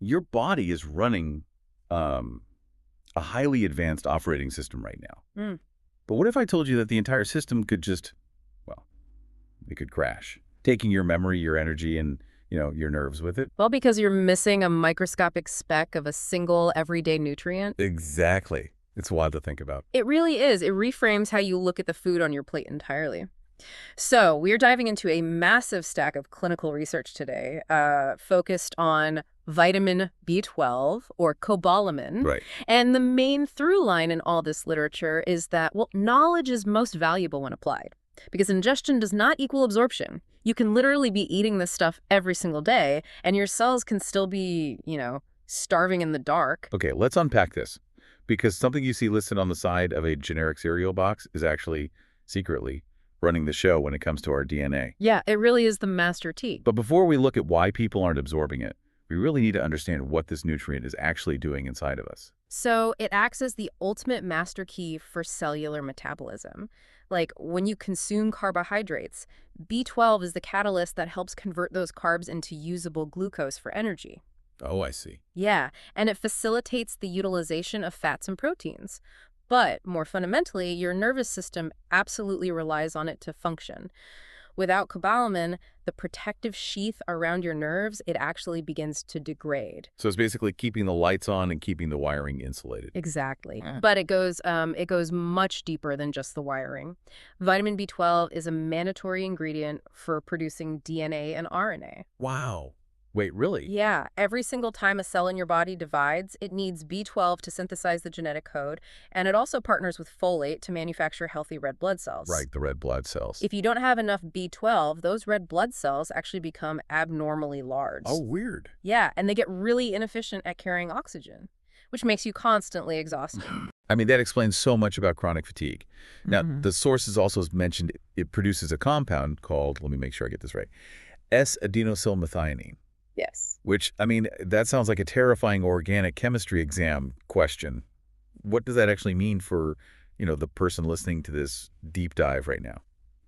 your body is running a highly advanced operating system right now. Mm. But what if I told you that the entire system could just, well, it could crash, taking your memory, your energy, and, your nerves with it? Well, because you're missing a microscopic speck of a single everyday nutrient. Exactly. It's wild to think about. It really is. It reframes how you look at the food on your plate entirely. So we're diving into a massive stack of clinical research today, focused on vitamin B12 or cobalamin. Right. And the main through line in all this literature is that, well, knowledge is most valuable when applied because ingestion does not equal absorption. You can literally be eating this stuff every single day and your cells can still be, starving in the dark. Okay, let's unpack this. Because something you see listed on the side of a generic cereal box is actually secretly running the show when it comes to our DNA. Yeah, it really is the master T. But before we look at why people aren't absorbing it, we really need to understand what this nutrient is actually doing inside of us. So it acts as the ultimate master key for cellular metabolism. Like when you consume carbohydrates, B12 is the catalyst that helps convert those carbs into usable glucose for energy. Oh, I see. Yeah, and it facilitates the utilization of fats and proteins. But more fundamentally, your nervous system absolutely relies on it to function. Without cobalamin, the protective sheath around your nerves, it actually begins to degrade. So it's basically keeping the lights on and keeping the wiring insulated. Exactly. But it goes much deeper than just the wiring. Vitamin B12 is a mandatory ingredient for producing DNA and RNA. Wow. Wait, really? Yeah, every single time a cell in your body divides, it needs B12 to synthesize the genetic code, and it also partners with folate to manufacture healthy red blood cells. Right, the red blood cells. If you don't have enough B12, those red blood cells actually become abnormally large. Oh, weird. Yeah, and they get really inefficient at carrying oxygen, which makes you constantly exhausted. I mean, that explains so much about chronic fatigue. Now, the sources also mentioned it produces a compound called, let me make sure I get this right, S-adenosylmethionine. Yes. Which, I mean, that sounds like a terrifying organic chemistry exam question. What does that actually mean for, the person listening to this deep dive right now?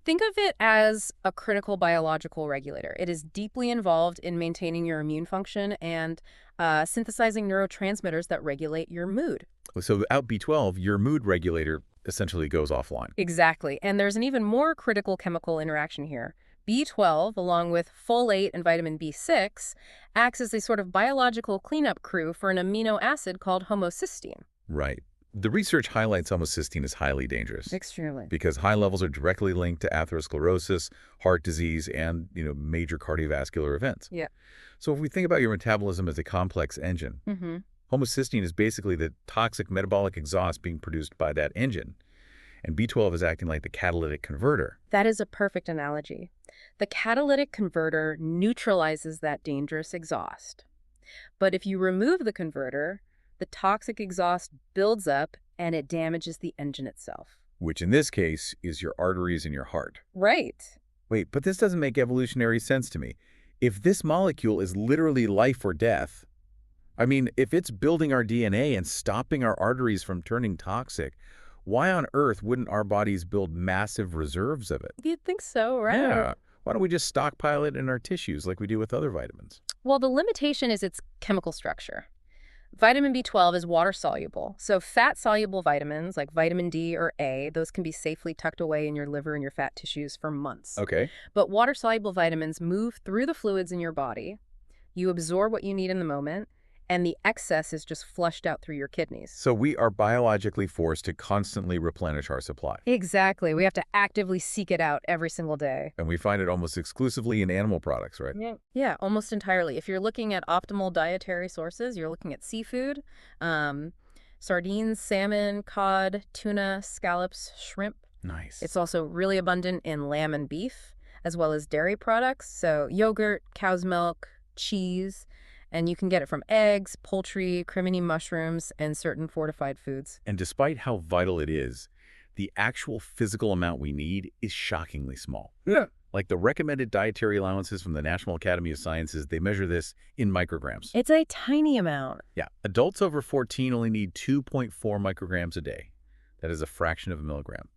Think of it as a critical biological regulator. It is deeply involved in maintaining your immune function and synthesizing neurotransmitters that regulate your mood. So without B12, your mood regulator essentially goes offline. Exactly. And there's an even more critical chemical interaction here. B12, along with folate and vitamin B6, acts as a sort of biological cleanup crew for an amino acid called homocysteine. Right. The research highlights homocysteine as highly dangerous. Extremely. Because high levels are directly linked to atherosclerosis, heart disease, and, major cardiovascular events. Yeah. So if we think about your metabolism as a complex engine, homocysteine is basically the toxic metabolic exhaust being produced by that engine. And B12 is acting like the catalytic converter. That is a perfect analogy. The catalytic converter neutralizes that dangerous exhaust. But if you remove the converter, the toxic exhaust builds up and it damages the engine itself. Which in this case is your arteries and your heart. Right. Wait, but this doesn't make evolutionary sense to me. If this molecule is literally life or death, I mean, if it's building our DNA and stopping our arteries from turning toxic, why on earth wouldn't our bodies build massive reserves of it? You'd think so, right? Yeah. Why don't we just stockpile it in our tissues like we do with other vitamins? Well, the limitation is its chemical structure. Vitamin B12 is water-soluble, so fat-soluble vitamins like vitamin D or A, those can be safely tucked away in your liver and your fat tissues for months. Okay. But water-soluble vitamins move through the fluids in your body. You absorb what you need in the moment, and the excess is just flushed out through your kidneys. So we are biologically forced to constantly replenish our supply. Exactly. We have to actively seek it out every single day. And we find it almost exclusively in animal products, right? Yeah, almost entirely. If you're looking at optimal dietary sources, you're looking at seafood, sardines, salmon, cod, tuna, scallops, shrimp. Nice. It's also really abundant in lamb and beef, as well as dairy products, so yogurt, cow's milk, cheese. And you can get it from eggs, poultry, crimini mushrooms, and certain fortified foods. And despite how vital it is, the actual physical amount we need is shockingly small. Yeah. Like the recommended dietary allowances from the National Academy of Sciences, they measure this in micrograms. It's a tiny amount. Yeah. Adults over 14 only need 2.4 micrograms a day. That is a fraction of a milligram.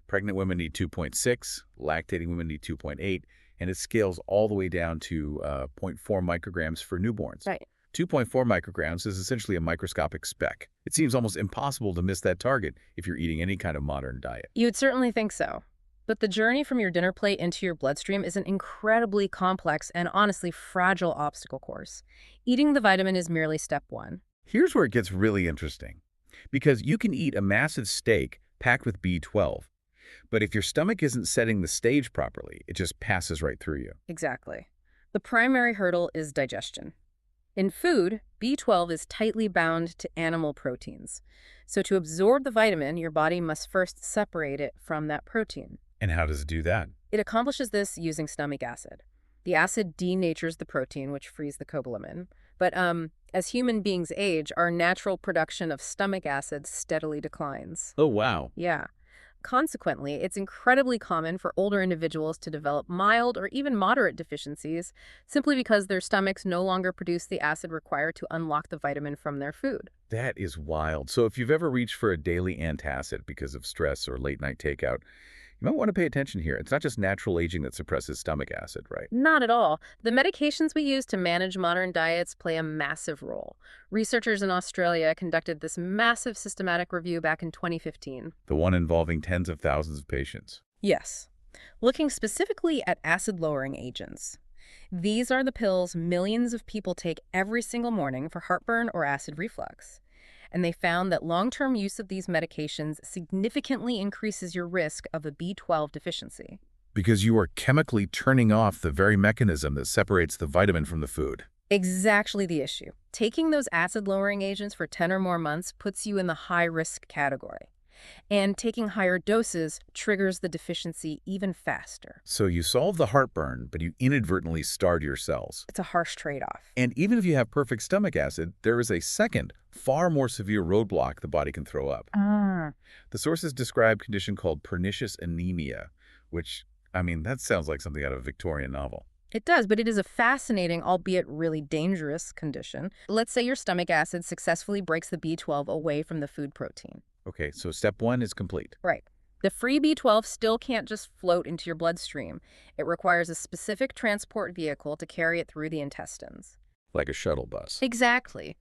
Pregnant women need 2.6, lactating women need 2.8, and it scales all the way down to 0.4 micrograms for newborns. Right. 2.4 micrograms is essentially a microscopic speck. It seems almost impossible to miss that target if you're eating any kind of modern diet. You'd certainly think so. But the journey from your dinner plate into your bloodstream is an incredibly complex and honestly fragile obstacle course. Eating the vitamin is merely step one. Here's where it gets really interesting. Because you can eat a massive steak packed with B12, but if your stomach isn't setting the stage properly, it just passes right through you. Exactly. The primary hurdle is digestion. In food, B12 is tightly bound to animal proteins. So to absorb the vitamin, your body must first separate it from that protein. And how does it do that? It accomplishes this using stomach acid. The acid denatures the protein, which frees the cobalamin. But as human beings age, our natural production of stomach acid steadily declines. Oh, wow. Yeah. Consequently, it's incredibly common for older individuals to develop mild or even moderate deficiencies simply because their stomachs no longer produce the acid required to unlock the vitamin from their food. That is wild. So if you've ever reached for a daily antacid because of stress or late-night takeout, you might want to pay attention here. It's not just natural aging that suppresses stomach acid, right? Not at all. The medications we use to manage modern diets play a massive role. Researchers in Australia conducted this massive systematic review back in 2015. The one involving tens of thousands of patients. Yes, looking specifically at acid-lowering agents. These are the pills millions of people take every single morning for heartburn or acid reflux. And they found that long-term use of these medications significantly increases your risk of a B12 deficiency. Because you are chemically turning off the very mechanism that separates the vitamin from the food. Exactly the issue. Taking those acid-lowering agents for 10 or more months puts you in the high-risk category. And taking higher doses triggers the deficiency even faster. So you solve the heartburn, but you inadvertently starve your cells. It's a harsh trade-off. And even if you have perfect stomach acid, there is a second, far more severe roadblock the body can throw up. The sources describe a condition called pernicious anemia, which, that sounds like something out of a Victorian novel. It does, but it is a fascinating, albeit really dangerous condition. Let's say your stomach acid successfully breaks the B12 away from the food protein. Okay, so step one is complete. Right. The free B12 still can't just float into your bloodstream. It requires a specific transport vehicle to carry it through the intestines. Like a shuttle bus. Exactly.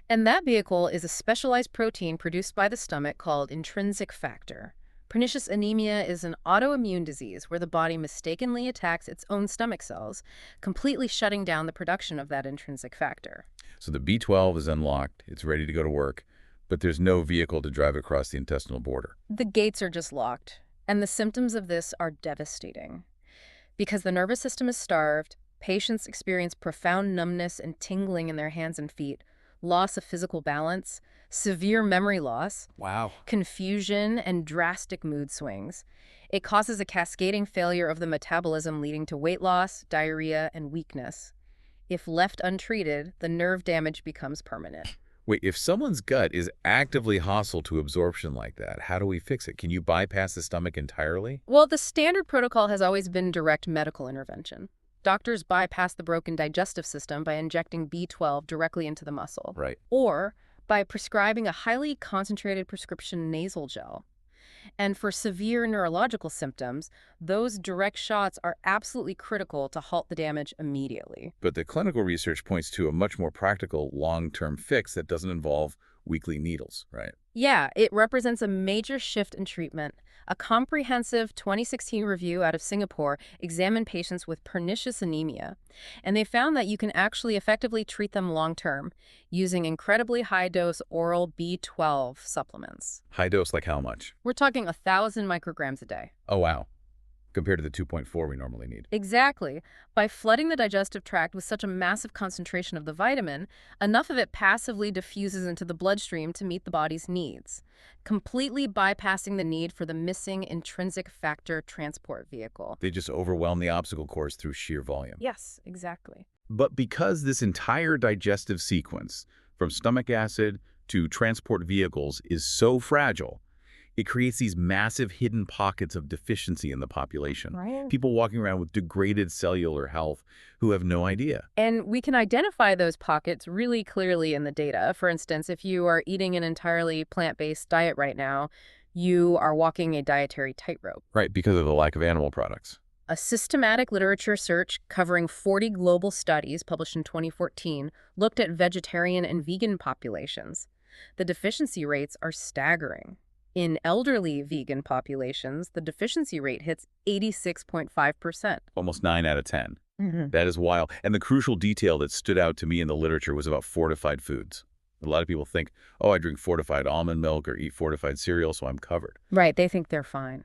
And that vehicle is a specialized protein produced by the stomach called intrinsic factor. Pernicious anemia is an autoimmune disease where the body mistakenly attacks its own stomach cells, completely shutting down the production of that intrinsic factor. So the B12 is unlocked, it's ready to go to work, but there's no vehicle to drive across the intestinal border. The gates are just locked, and the symptoms of this are devastating. Because the nervous system is starved, patients experience profound numbness and tingling in their hands and feet, loss of physical balance, severe memory loss, Wow. confusion, and drastic mood swings. It causes a cascading failure of the metabolism leading to weight loss, diarrhea, and weakness. If left untreated, the nerve damage becomes permanent. Wait, if someone's gut is actively hostile to absorption like that, how do we fix it? Can you bypass the stomach entirely? Well, the standard protocol has always been direct medical intervention. Doctors bypass the broken digestive system by injecting B12 directly into the muscle. Right. Or by prescribing a highly concentrated prescription nasal gel. And for severe neurological symptoms, those direct shots are absolutely critical to halt the damage immediately. But the clinical research points to a much more practical long-term fix that doesn't involve weekly needles, right? Yeah, it represents a major shift in treatment. A comprehensive 2016 review out of Singapore examined patients with pernicious anemia, and they found that you can actually effectively treat them long-term using incredibly high-dose oral B12 supplements. High dose, like how much? We're talking 1,000 micrograms a day. Oh, wow. Compared to the 2.4 we normally need. Exactly. By flooding the digestive tract with such a massive concentration of the vitamin, enough of it passively diffuses into the bloodstream to meet the body's needs, completely bypassing the need for the missing intrinsic factor transport vehicle. They just overwhelm the obstacle course through sheer volume. Yes, exactly. But because this entire digestive sequence, from stomach acid to transport vehicles, is so fragile, it creates these massive hidden pockets of deficiency in the population. Right. People walking around with degraded cellular health who have no idea. And we can identify those pockets really clearly in the data. For instance, if you are eating an entirely plant-based diet right now, you are walking a dietary tightrope. Right, because of the lack of animal products. A systematic literature search covering 40 global studies published in 2014 looked at vegetarian and vegan populations. The deficiency rates are staggering. In elderly vegan populations, the deficiency rate hits 86.5%. Almost 9 out of 10. Mhm. That is wild. And the crucial detail that stood out to me in the literature was about fortified foods. A lot of people think, oh, I drink fortified almond milk or eat fortified cereal, so I'm covered. Right, they think they're fine.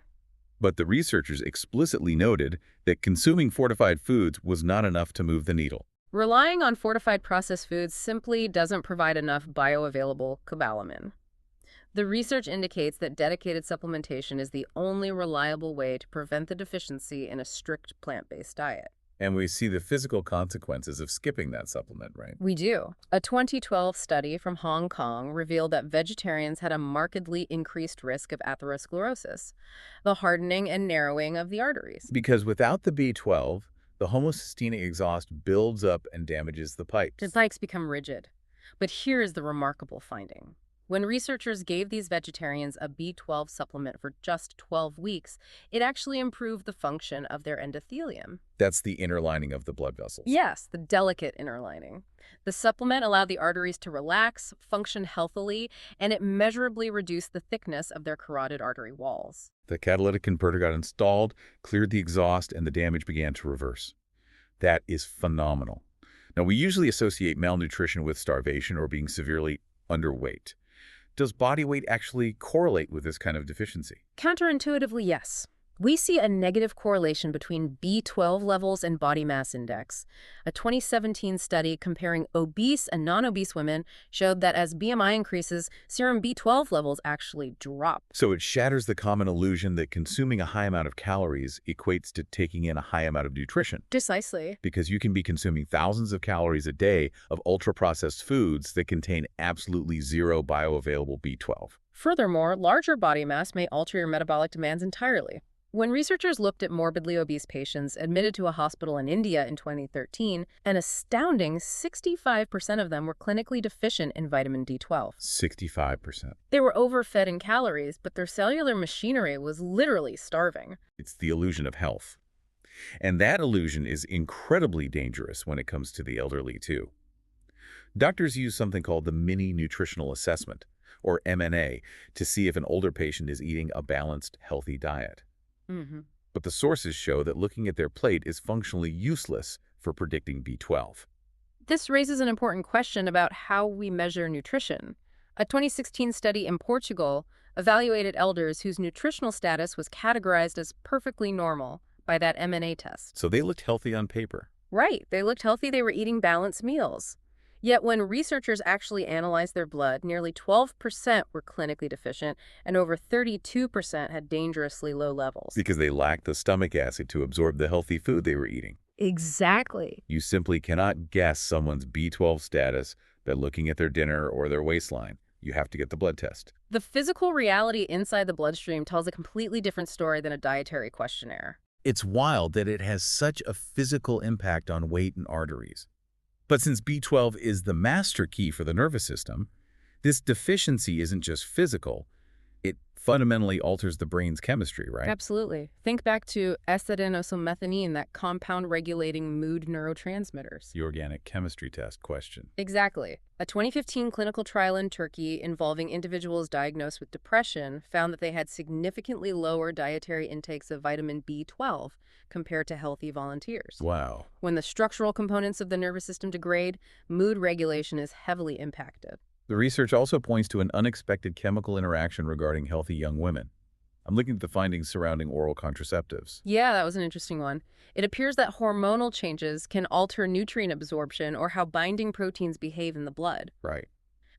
But the researchers explicitly noted that consuming fortified foods was not enough to move the needle. Relying on fortified processed foods simply doesn't provide enough bioavailable cobalamin. The research indicates that dedicated supplementation is the only reliable way to prevent the deficiency in a strict plant-based diet. And we see the physical consequences of skipping that supplement, right? We do. A 2012 study from Hong Kong revealed that vegetarians had a markedly increased risk of atherosclerosis, the hardening and narrowing of the arteries. Because without the B12, the homocysteine exhaust builds up and damages the pipes. The dikes become rigid. But here is the remarkable finding. When researchers gave these vegetarians a B12 supplement for just 12 weeks, it actually improved the function of their endothelium. That's the inner lining of the blood vessels. Yes, the delicate inner lining. The supplement allowed the arteries to relax, function healthily, and it measurably reduced the thickness of their carotid artery walls. The catalytic converter got installed, cleared the exhaust, and the damage began to reverse. That is phenomenal. Now, we usually associate malnutrition with starvation or being severely underweight. Does body weight actually correlate with this kind of deficiency? Counterintuitively, yes. We see a negative correlation between B12 levels and body mass index. A 2017 study comparing obese and non-obese women showed that as BMI increases, serum B12 levels actually drop. So it shatters the common illusion that consuming a high amount of calories equates to taking in a high amount of nutrition. Precisely. Because you can be consuming thousands of calories a day of ultra-processed foods that contain absolutely zero bioavailable B12. Furthermore, larger body mass may alter your metabolic demands entirely. When researchers looked at morbidly obese patients admitted to a hospital in India in 2013, an astounding 65% of them were clinically deficient in vitamin B12. 65%. They were overfed in calories, but their cellular machinery was literally starving. It's the illusion of health. And that illusion is incredibly dangerous when it comes to the elderly, too. Doctors use something called the mini nutritional assessment, or MNA, to see if an older patient is eating a balanced, healthy diet. But the sources show that looking at their plate is functionally useless for predicting B12. This raises an important question about how we measure nutrition. A 2016 study in Portugal evaluated elders whose nutritional status was categorized as perfectly normal by that MNA test. So they looked healthy on paper. Right, they looked healthy, they were eating balanced meals. Yet when researchers actually analyzed their blood, nearly 12% were clinically deficient and over 32% had dangerously low levels. Because they lacked the stomach acid to absorb the healthy food they were eating. Exactly. You simply cannot guess someone's B12 status by looking at their dinner or their waistline. You have to get the blood test. The physical reality inside the bloodstream tells a completely different story than a dietary questionnaire. It's wild that it has such a physical impact on weight and arteries. But since B12 is the master key for the nervous system, this deficiency isn't just physical. It fundamentally alters the brain's chemistry, right? Absolutely. Think back to acetylmethionine, that compound regulating mood neurotransmitters. The organic chemistry test question. Exactly. A 2015 clinical trial in Turkey involving individuals diagnosed with depression found that they had significantly lower dietary intakes of vitamin B12 compared to healthy volunteers. Wow. When the structural components of the nervous system degrade, mood regulation is heavily impacted. The research also points to an unexpected chemical interaction regarding healthy young women. I'm looking at the findings surrounding oral contraceptives. Yeah, that was an interesting one. It appears that hormonal changes can alter nutrient absorption or how binding proteins behave in the blood. Right.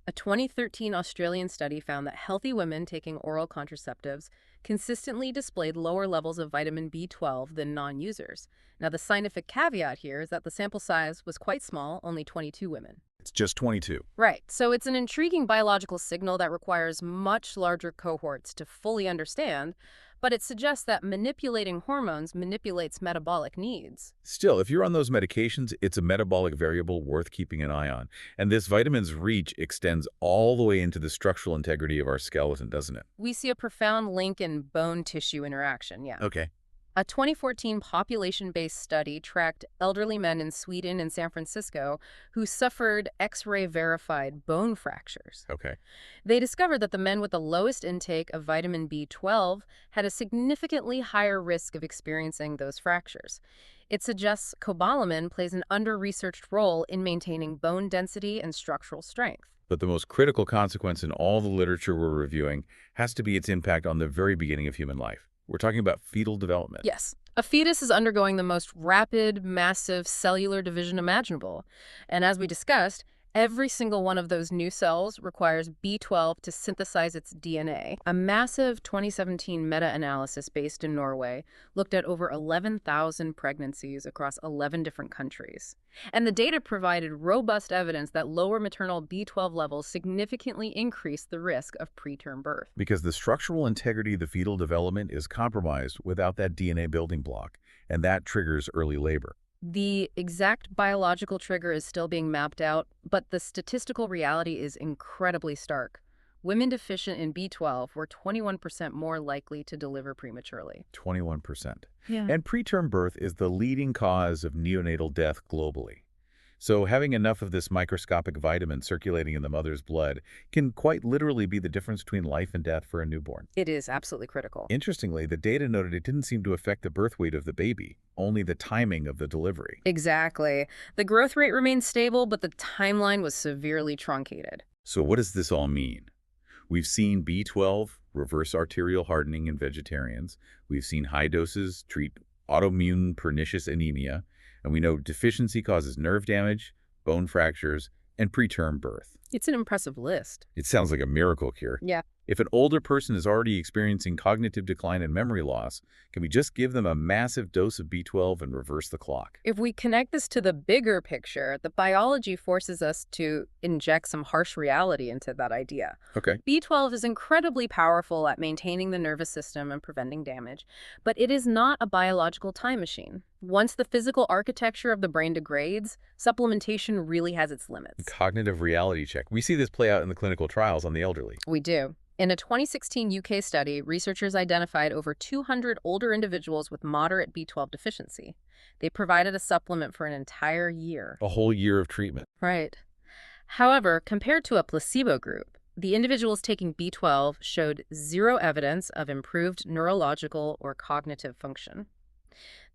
A 2013 Australian study found that healthy women taking oral contraceptives consistently displayed lower levels of vitamin B12 than non-users. Now, the scientific caveat here is that the sample size was quite small, only 22 women. It's just 22. Right, so it's an intriguing biological signal that requires much larger cohorts to fully understand, but it suggests that manipulating hormones manipulates metabolic needs. Still, if you're on those medications, it's a metabolic variable worth keeping an eye on. And this vitamin's reach extends all the way into the structural integrity of our skeleton, doesn't it? We see a profound link in bone-tissue interaction, yeah. Okay. A 2014 population-based study tracked elderly men in Sweden and San Francisco who suffered X-ray verified bone fractures. Okay. They discovered that the men with the lowest intake of vitamin B12 had a significantly higher risk of experiencing those fractures. It suggests cobalamin plays an under-researched role in maintaining bone density and structural strength. But the most critical consequence in all the literature we're reviewing has to be its impact on the very beginning of human life. We're talking about fetal development. Yes. A fetus is undergoing the most rapid, massive cellular division imaginable. And as we discussed, every single one of those new cells requires B12 to synthesize its DNA. A massive 2017 meta-analysis based in Norway looked at over 11,000 pregnancies across 11 different countries. And the data provided robust evidence that lower maternal B12 levels significantly increased the risk of preterm birth. Because the structural integrity of the fetal development is compromised without that DNA building block, and that triggers early labor. The exact biological trigger is still being mapped out, but the statistical reality is incredibly stark. Women deficient in B12 were 21% more likely to deliver prematurely. 21%. Yeah. And preterm birth is the leading cause of neonatal death globally. So having enough of this microscopic vitamin circulating in the mother's blood can quite literally be the difference between life and death for a newborn. It is absolutely critical. Interestingly, the data noted it didn't seem to affect the birth weight of the baby, only the timing of the delivery. Exactly. The growth rate remained stable, but the timeline was severely truncated. So what does this all mean? We've seen B12 reverse arterial hardening in vegetarians. We've seen high doses treat autoimmune pernicious anemia. And we know deficiency causes nerve damage, bone fractures, and preterm birth. It's an impressive list. It sounds like a miracle cure. Yeah. If an older person is already experiencing cognitive decline and memory loss, can we just give them a massive dose of B12 and reverse the clock? If we connect this to the bigger picture, the biology forces us to inject some harsh reality into that idea. Okay. B12 is incredibly powerful at maintaining the nervous system and preventing damage, but it is not a biological time machine. Once the physical architecture of the brain degrades, supplementation really has its limits. Cognitive reality check. We see this play out in the clinical trials on the elderly. We do. In a 2016 UK study, researchers identified over 200 older individuals with moderate B12 deficiency. They provided a supplement for an entire year. A whole year of treatment. Right. However, compared to a placebo group, the individuals taking B12 showed zero evidence of improved neurological or cognitive function.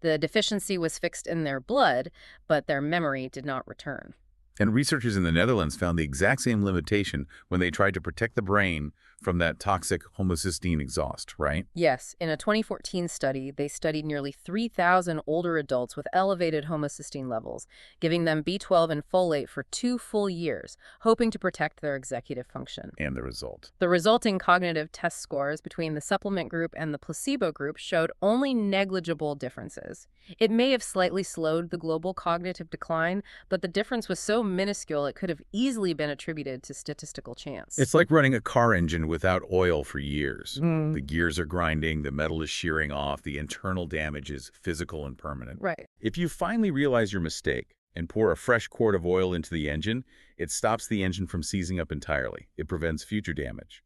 The deficiency was fixed in their blood, but their memory did not return. And researchers in the Netherlands found the exact same limitation when they tried to protect the brain from that toxic homocysteine exhaust, right? Yes, in a 2014 study, they studied nearly 3,000 older adults with elevated homocysteine levels, giving them B12 and folate for 2 full years, hoping to protect their executive function. And the result. The resulting cognitive test scores between the supplement group and the placebo group showed only negligible differences. It may have slightly slowed the global cognitive decline, but the difference was so minuscule it could have easily been attributed to statistical chance. It's like running a car engine without oil for years. The gears are grinding, the metal is shearing off, the internal damage is physical and permanent. Right. If you finally realize your mistake and pour a fresh quart of oil into the engine, it stops the engine from seizing up entirely. It prevents future damage.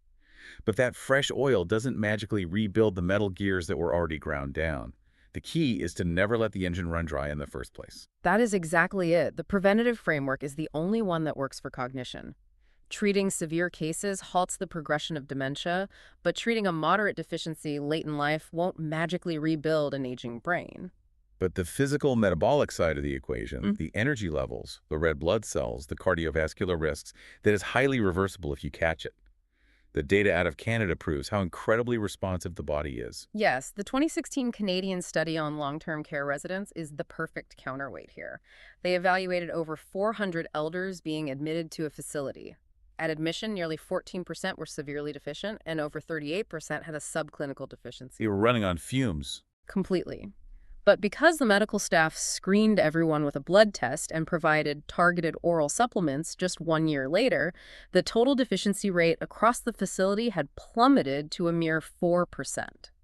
But that fresh oil doesn't magically rebuild the metal gears that were already ground down. The key is to never let the engine run dry in the first place. That is exactly it. The preventative framework is the only one that works for cognition. Treating severe cases halts the progression of dementia, but treating a moderate deficiency late in life won't magically rebuild an aging brain. But the physical metabolic side of the equation, the energy levels, the red blood cells, the cardiovascular risks, that is highly reversible if you catch it. The data out of Canada proves how incredibly responsive the body is. Yes, the 2016 Canadian study on long-term care residents is the perfect counterweight here. They evaluated over 400 elders being admitted to a facility. At admission, nearly 14% were severely deficient, and over 38% had a subclinical deficiency. They were running on fumes. Completely. But because the medical staff screened everyone with a blood test and provided targeted oral supplements just 1 year later, the total deficiency rate across the facility had plummeted to a mere 4%.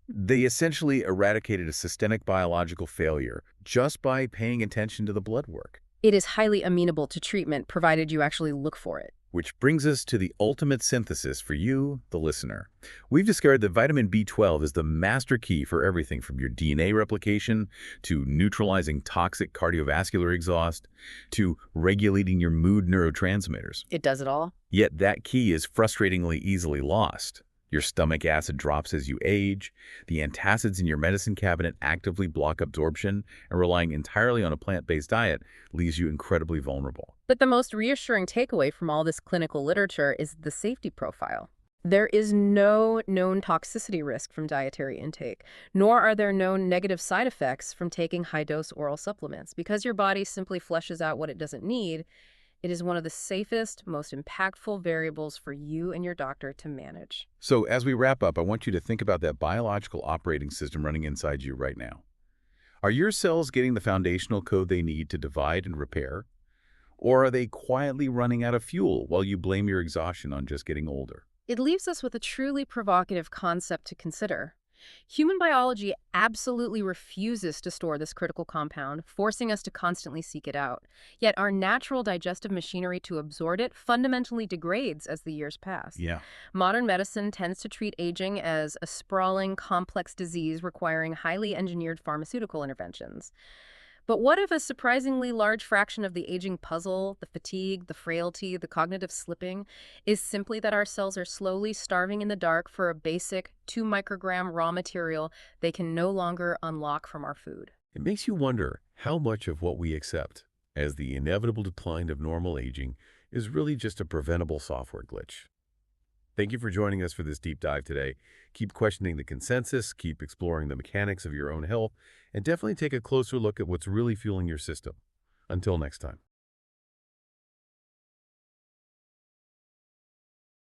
They essentially eradicated a systemic biological failure just by paying attention to the blood work. It is highly amenable to treatment provided you actually look for it. Which brings us to the ultimate synthesis for you, the listener. We've discovered that vitamin B12 is the master key for everything from your DNA replication to neutralizing toxic cardiovascular exhaust to regulating your mood neurotransmitters. It does it all? Yet that key is frustratingly easily lost. Your stomach acid drops as you age, the antacids in your medicine cabinet actively block absorption, and relying entirely on a plant-based diet leaves you incredibly vulnerable. But the most reassuring takeaway from all this clinical literature is the safety profile. There is no known toxicity risk from dietary intake, nor are there known negative side effects from taking high-dose oral supplements. Because your body simply flushes out what it doesn't need, it is one of the safest, most impactful variables for you and your doctor to manage. So as we wrap up, I want you to think about that biological operating system running inside you right now. Are your cells getting the foundational code they need to divide and repair? Or are they quietly running out of fuel while you blame your exhaustion on just getting older? It leaves us with a truly provocative concept to consider. Human biology absolutely refuses to store this critical compound, forcing us to constantly seek it out. Yet our natural digestive machinery to absorb it fundamentally degrades as the years pass. Yeah. Modern medicine tends to treat aging as a sprawling, complex disease requiring highly engineered pharmaceutical interventions. But what if a surprisingly large fraction of the aging puzzle, the fatigue, the frailty, the cognitive slipping, is simply that our cells are slowly starving in the dark for a basic 2-microgram raw material they can no longer unlock from our food? It makes you wonder how much of what we accept as the inevitable decline of normal aging is really just a preventable software glitch. Thank you for joining us for this deep dive today. Keep questioning the consensus, keep exploring the mechanics of your own health, and definitely take a closer look at what's really fueling your system. Until next time.